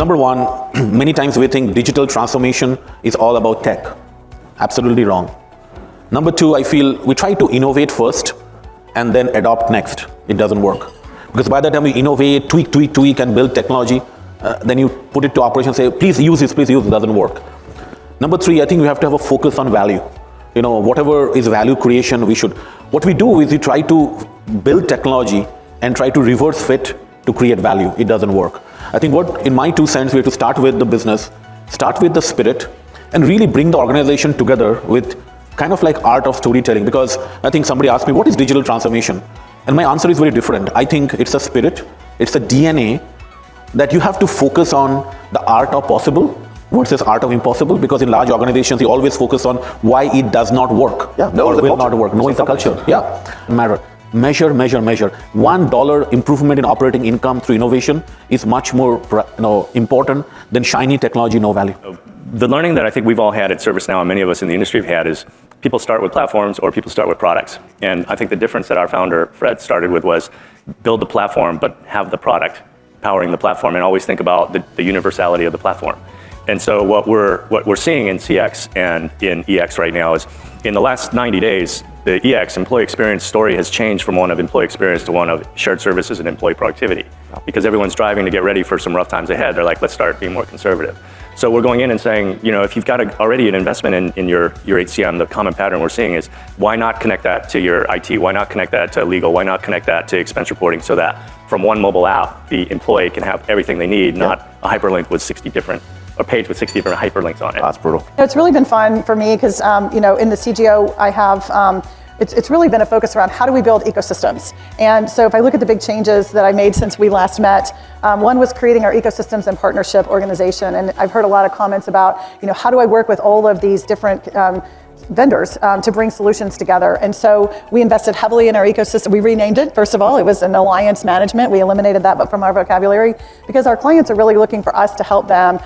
number one, many times we think digital transformation is all about tech. Absolutely wrong. Number two, I feel we try to innovate first and then adopt next. It doesn't work. Because by the time we innovate, tweak, and build technology, then you put it to operation, say, please use this, it doesn't work. Number three, I think we have to have a focus on value. Whatever is value creation, what we do is we try to build technology and try to reverse fit to create value. It doesn't work. I think in my 2 cents, we have to start with the business, start with the spirit, and really bring the organization together with kind of like art of storytelling. Because I think somebody asked me, what is digital transformation? And my answer is very different. I think it's a spirit, it's a DNA that you have to focus on the art of possible versus art of impossible, because in large organizations, you always focus on why it does not work. Yeah, or will not work. No, it's the culture. Yeah, matter. Measure. $1 improvement in operating income through innovation is much more important than shiny technology, no value. The learning that I think we've all had at ServiceNow, and many of us in the industry have had, is people start with platforms or people start with products. And I think the difference that our founder, Fred, started with was build the platform, but have the product powering the platform, and always think about the universality of the platform. And so what we're seeing in CX and in EX right now is, in the last 90 days, the EX, employee experience story, has changed from one of employee experience to one of shared services and employee productivity. Because everyone's driving to get ready for some rough times ahead, they're like, let's start being more conservative. So we're going in and saying, if you've got already an investment in your HCM, the common pattern we're seeing is, why not connect that to your IT? Why not connect that to legal? Why not connect that to expense reporting, so that from one mobile app, the employee can have everything they need, not a hyperlink with a page with 60 different hyperlinks on it. That's brutal. It's really been fun for me because, in the CGO, I have, it's really been a focus around how do we build ecosystems. And so if I look at the big changes that I made since we last met, one was creating our ecosystems and partnership organization. And I've heard a lot of comments about, how do I work with all of these different vendors to bring solutions together. And so we invested heavily in our ecosystem. We renamed it, first of all. It was an alliance management. We eliminated that from our vocabulary because our clients are really looking for us to help them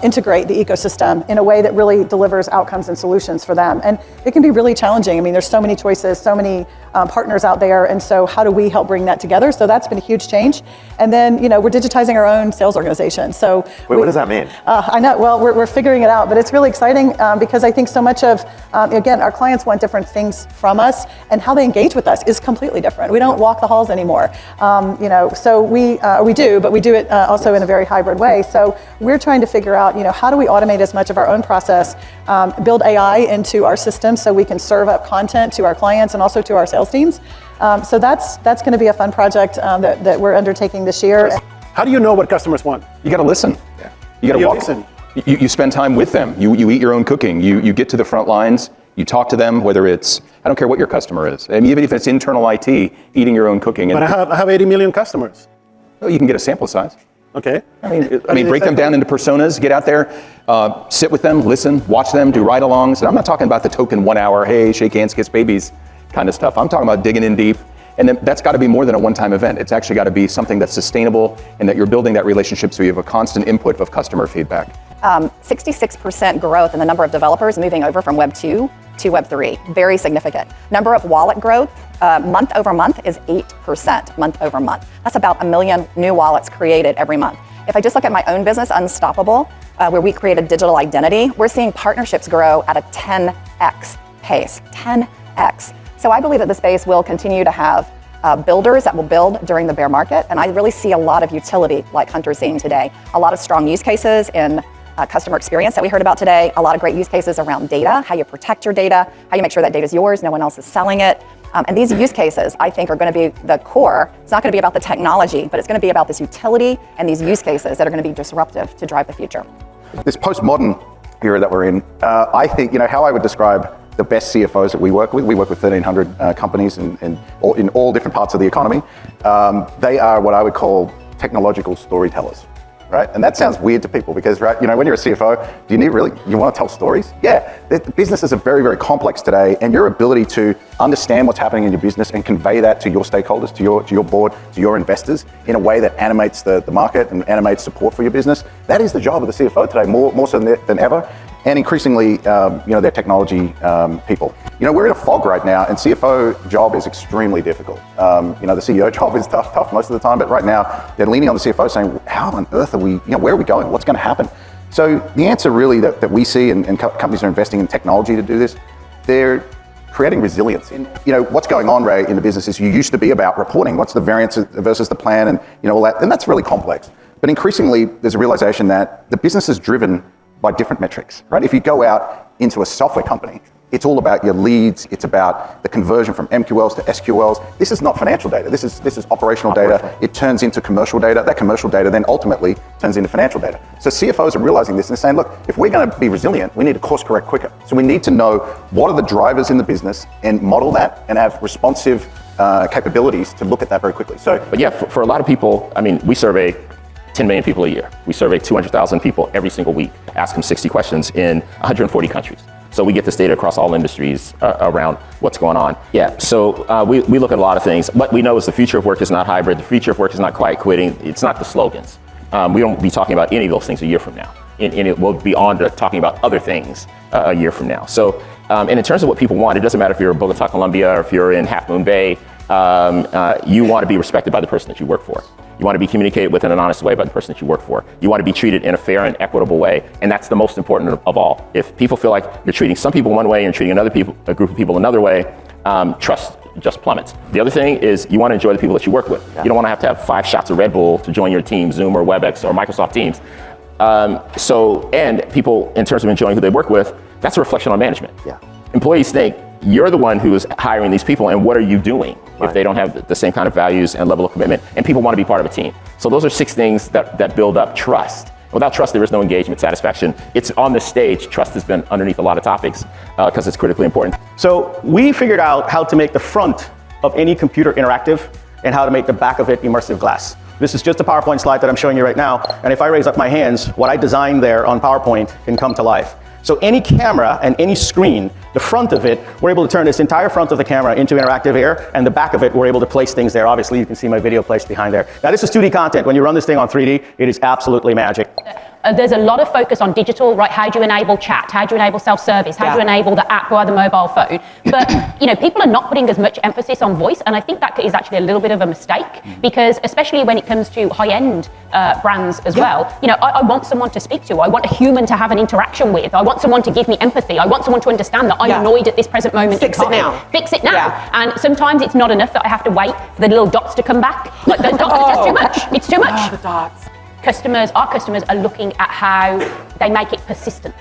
integrate the ecosystem in a way that really delivers outcomes and solutions for them. And it can be really challenging. I mean, there's so many choices, so many partners out there. And so how do we help bring that together? So that's been a huge change. And then, we're digitizing our own sales organization. So Wait, what does that mean? I know, well, we're figuring it out, but it's really exciting because I think so much of, again, our clients want different things from us, and how they engage with us is completely different. We don't walk the halls anymore. So we do, but we do it also in a very hybrid way. So we're trying to figure out, how do we automate as much of our own process, build AI into our system so we can serve up content to our clients and also to our sales teams. So that's going to be a fun project that we're undertaking this year. How do you know what customers want? You got to listen. Yeah. You got to walk. Listen. You spend time with them. You eat your own cooking. You get to the front lines. You talk to them, whether it's, I don't care what your customer is. And even if it's internal IT, eating your own cooking. But I have 80 million customers. Well, you can get a sample size. Okay. I mean, break them down into personas, get out there, sit with them, listen, watch them, do ride-alongs. And I'm not talking about the token 1 hour, hey, shake hands, kiss babies kind of stuff. I'm talking about digging in deep. And then that's got to be more than a one-time event. It's actually got to be something that's sustainable and that you're building that relationship so you have a constant input of customer feedback. 66% growth in the number of developers moving over from Web 2 to Web 3. Very significant. Number of wallet growth month over month is 8% month over month. That's about 1 million new wallets created every month. If I just look at my own business, Unstoppable, where we create a digital identity, we're seeing partnerships grow at a 10x pace. 10x. So I believe that the space will continue to have builders that will build during the bear market. And I really see a lot of utility, like Hunter's seeing today. A lot of strong use cases in customer experience that we heard about today. A lot of great use cases around data, how you protect your data, how you make sure that data is yours, no one else is selling it. And these use cases, I think, are going to be the core. It's not going to be about the technology, but it's going to be about this utility and these use cases that are going to be disruptive to drive the future. This postmodern era that we're in, I think, how I would describe the best CFOs that we work with 1,300 companies in all different parts of the economy. They are what I would call technological storytellers. Right? And that sounds weird to people because, right, when you're a CFO, you want to tell stories? Yeah, the businesses are very, very complex today, and your ability to understand what's happening in your business and convey that to your stakeholders, to your board, to your investors in a way that animates the market and animates support for your business, that is the job of the CFO today, more so than ever. and increasingly, they're technology people. We're in a fog right now, and CFO job is extremely difficult. The CEO job is tough most of the time, but right now they're leaning on the CFO saying, how on earth are we, where are we going? What's going to happen? So the answer really that we see, and companies are investing in technology to do this, they're creating resilience. And, what's going on, Ray, in the business is you used to be about reporting. What's the variance versus the plan and, all that. And that's really complex. But increasingly, there's a realization that the business is driven by different metrics, right? If you go out into a software company, it's all about your leads. It's about the conversion from MQLs to SQLs. This is not financial data. This is operational data. It turns into commercial data. That commercial data then ultimately turns into financial data. So CFOs are realizing this and they're saying, look, if we're going to be resilient, we need to course correct quicker. So we need to know what are the drivers in the business and model that and have responsive capabilities to look at that very quickly. But yeah, for a lot of people, we survey 10 million people a year. We survey 200,000 people every single week, ask them 60 questions in 140 countries. So we get this data across all industries around what's going on. Yeah, so we look at a lot of things. What we know is the future of work is not hybrid. The future of work is not quiet quitting. It's not the slogans. We won't be talking about any of those things a year from now. And it will be on to talking about other things a year from now. So, and in terms of what people want, it doesn't matter if you're in Bogota, Colombia, or if you're in Half Moon Bay, you want to be respected by the person that you work for. You want to be communicated with in an honest way by the person that you work for. You want to be treated in a fair and equitable way, and that's the most important of all. If people feel like you're treating some people one way and you're treating a group of people another way, trust just plummets. The other thing is you want to enjoy the people that you work with. Yeah. You don't want to have 5 shots of Red Bull to join your team, Zoom or WebEx or Microsoft Teams. And people, in terms of enjoying who they work with, that's a reflection on management. Yeah. Employees think, you're the one who is hiring these people, and what are you doing if they don't have the same kind of values and level of commitment? And people want to be part of a team. So those are 6 things that build up trust. Without trust, there is no engagement, satisfaction. It's on this stage. Trust has been underneath a lot of topics because it's critically important. So we figured out how to make the front of any computer interactive and how to make the back of it immersive glass. This is just a PowerPoint slide that I'm showing you right now. And if I raise up my hands, what I designed there on PowerPoint can come to life. So any camera and any screen, the front of it, we're able to turn this entire front of the camera into interactive air, and the back of it, we're able to place things there. Obviously, you can see my video placed behind there. Now, this is 2D content. When you run this thing on 3D, it is absolutely magic. There's a lot of focus on digital, right? How do you enable chat? How do you enable self-service? How do you enable the app via the mobile phone? But, people are not putting as much emphasis on voice, and I think that is actually a little bit of a mistake, because especially when it comes to high-end brands as well, I want someone to speak to. I want a human to have an interaction with. I want someone to give me empathy. I want someone to understand that I'm annoyed at this present moment. Fix it now. Fix it now. Yeah. And sometimes it's not enough that I have to wait for the little dots to come back. Like, those dots are just too much. It's too much. The dots. Our customers are looking at how they make it persistent,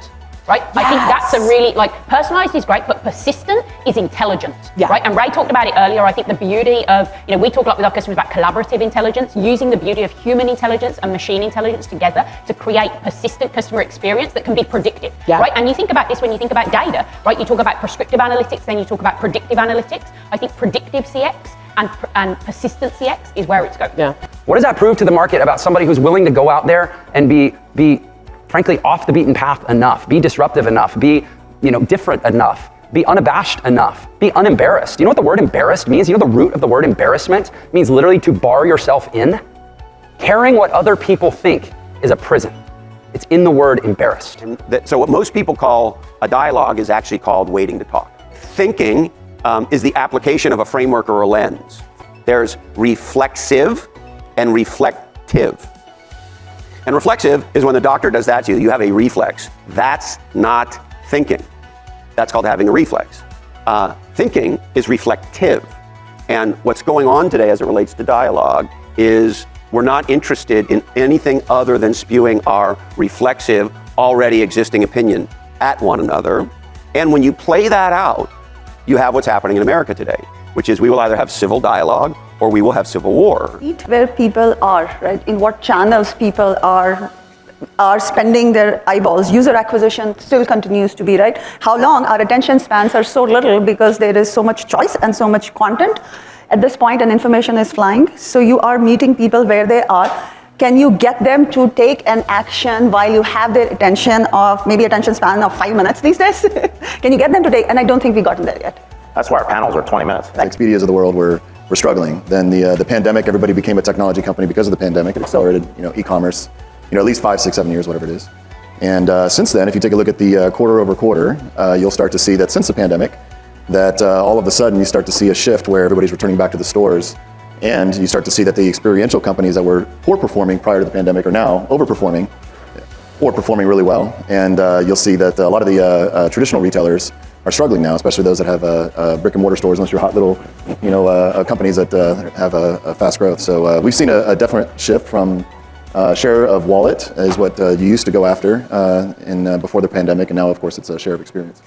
right? Yes. I think that's a really, personalized is great, but persistent is intelligent, right? And Ray talked about it earlier. I think the beauty of, we talk a lot with our customers about collaborative intelligence, using the beauty of human intelligence and machine intelligence together to create persistent customer experience that can be predictive, right? And you think about this when you think about data, right? You talk about prescriptive analytics, then you talk about predictive analytics. I think predictive CX and persistent CX is where it's going. Yeah. What does that prove to the market about somebody who's willing to go out there and be frankly off the beaten path enough, be disruptive enough, be different enough, be unabashed enough, be unembarrassed? You know what the word embarrassed means? You know the root of the word embarrassment means literally to bar yourself in. Caring what other people think is a prison. It's in the word embarrassed. So what most people call a dialogue is actually called waiting to talk. Thinking is the application of a framework or a lens. There's reflexive and reflective. And reflexive is when the doctor does that to you. You have a reflex. That's not thinking. That's called having a reflex. Thinking is reflective. And what's going on today as it relates to dialogue is we're not interested in anything other than spewing our reflexive, already existing opinion at one another. And when you play that out, you have what's happening in America today, which is we will either have civil dialogue or we will have civil war. Where people are, right? In what channels people are spending their eyeballs. User acquisition still continues to be, right? How long? Our attention spans are so little because there is so much choice and so much content at this point, and information is flying. So you are meeting people where they are. Can you get them to take an action while you have their attention span of 5 minutes these days? Can you get them to take? And I don't think we've gotten there yet. That's why our panels are 20 minutes. The Expedias of the world were struggling. Then the pandemic, everybody became a technology company because of the pandemic. It accelerated, e-commerce, at least 5, 6, 7 years, whatever it is. And since then, if you take a look at the quarter over quarter, you'll start to see that since the pandemic, that all of a sudden you start to see a shift where everybody's returning back to the stores, and you start to see that the experiential companies that were poor performing prior to the pandemic are now overperforming or performing really well. And you'll see that a lot of the traditional retailers are struggling now, especially those that have brick and mortar stores, unless you're hot little, companies that have a fast growth. So we've seen a definite shift from share of wallet is what you used to go after before the pandemic, and now of course it's a share of experience.